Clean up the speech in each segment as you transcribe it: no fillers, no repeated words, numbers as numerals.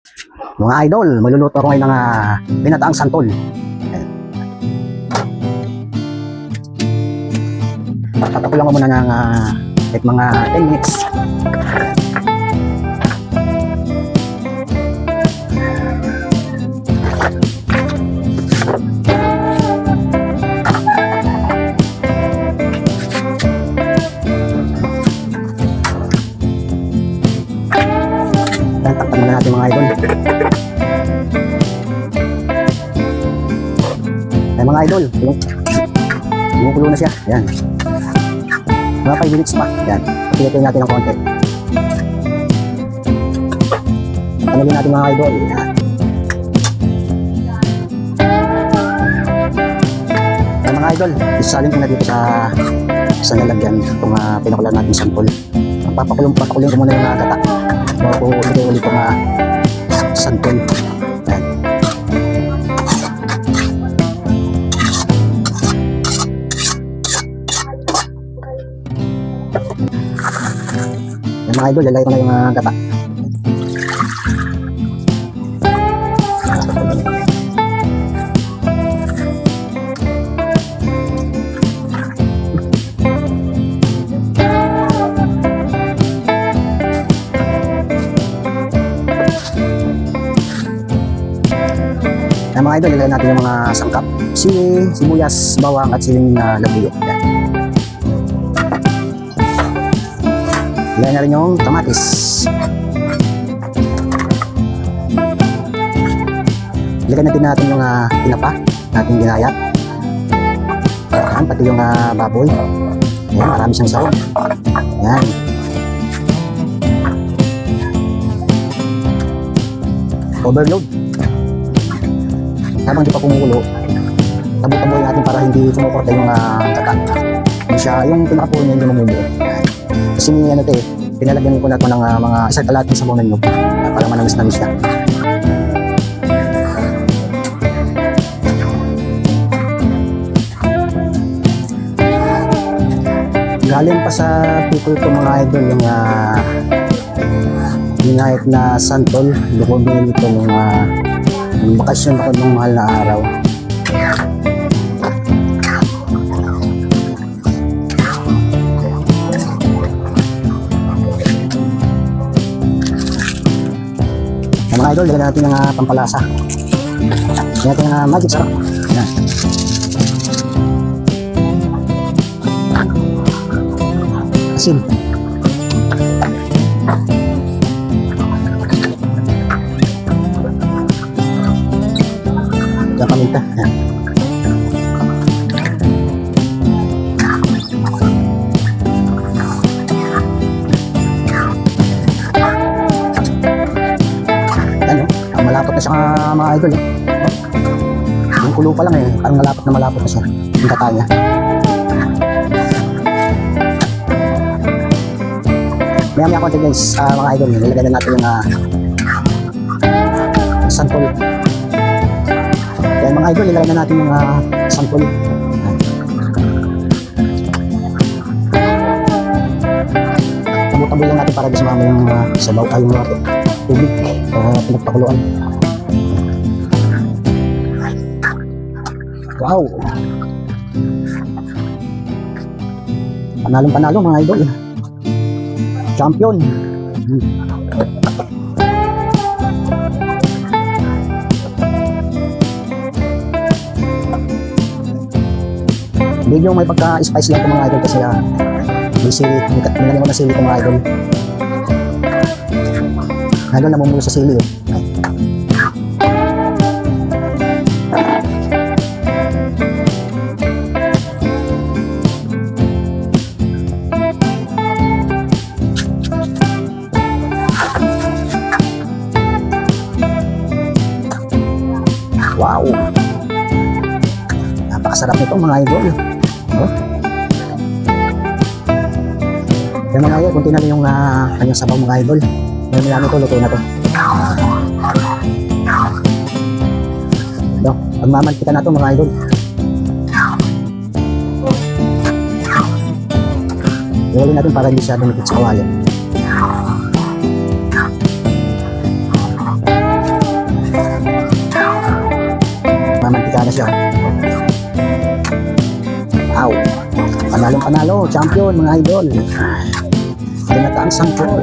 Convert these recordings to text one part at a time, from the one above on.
Mga idol, magluluto ako ngayon ng binataang santol. Papakulang ko muna ng mga 10 minutes. Yan, takpan muna natin mga idol. Ay mga idol, kumukulo na siya. Yan. Mga 5 minutes pa. Yan. Pilitin natin ng konti. Panalin natin mga idol. Yan. Ay mga idol, isalin ko na dito sa lalagyan itong pinakulan natin santol. Papakulong ko muna yung gata. Bago ulit itong santol. Yan. Yan mga idol, lalagay ko na yung gata. Yan mga idol, lalagay natin yung mga sangkap. Sili, sibuyas, bawang at siling labuyo. Yan. Lagyan na rin yung kamatis. Lagyan natin yung tinapa natin ginayat. Yan, pati yung baboy. Yan, marami siyang sahog. Yan. Overload. Habang di pa kumukulo, tabu-tabuin natin para hindi kumukurta yung gata. Hindi siya, yung pinakapulo niya hindi mamumuo. Kasi ano ito pinalagyan ko na ito ng mga isang kalating sabaw na nyug para manamis-namis siya. Galing pa sa people ko mga idol yung ginahit na santol. Doon ko binili ito nung bakasyon ako nung mahal na araw. Mga idol, lagyan natin ng pampalasa. Lagyan natin ng magic sarap. Yan. Asin. Lagyan paminta. Yan. Malapot na siya mga idol. Yung kulo pa lang parang malapot na siya yung gata niya. Maya konti guys, mga idol, nilagyan na natin yung santol. Kaya mga idol, nilagyan na natin yung santol. Tabu-tabu lang natin para di sumama yung sabaw ay yung tubig pinagpakuluan. Wow, panalong-panalo mga idol, champion. Medyo may pagka-spice lang ito mga idol kasi may sili, nilagyan ko na sili ito mga idol. Idol, namumulo sa sili Wow, napakasarap nito mga idol. Yan mga idol, kunti na lang yung kanyang sabaw mga idol. Yan ito, luto na to. Pagmamantika na to mga idol. Iwalin natin para hindi siya dumikit sa kawali. champion mga idol. Ginataang sangkol.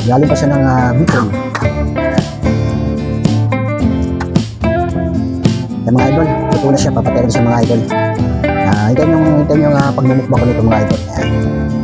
Galing pa siya ng Bicol. Yan mga idol, luto na siya, papatay na siya mga idol. Hintayin yung pagmumukbang ko nito mga idol. Ayan.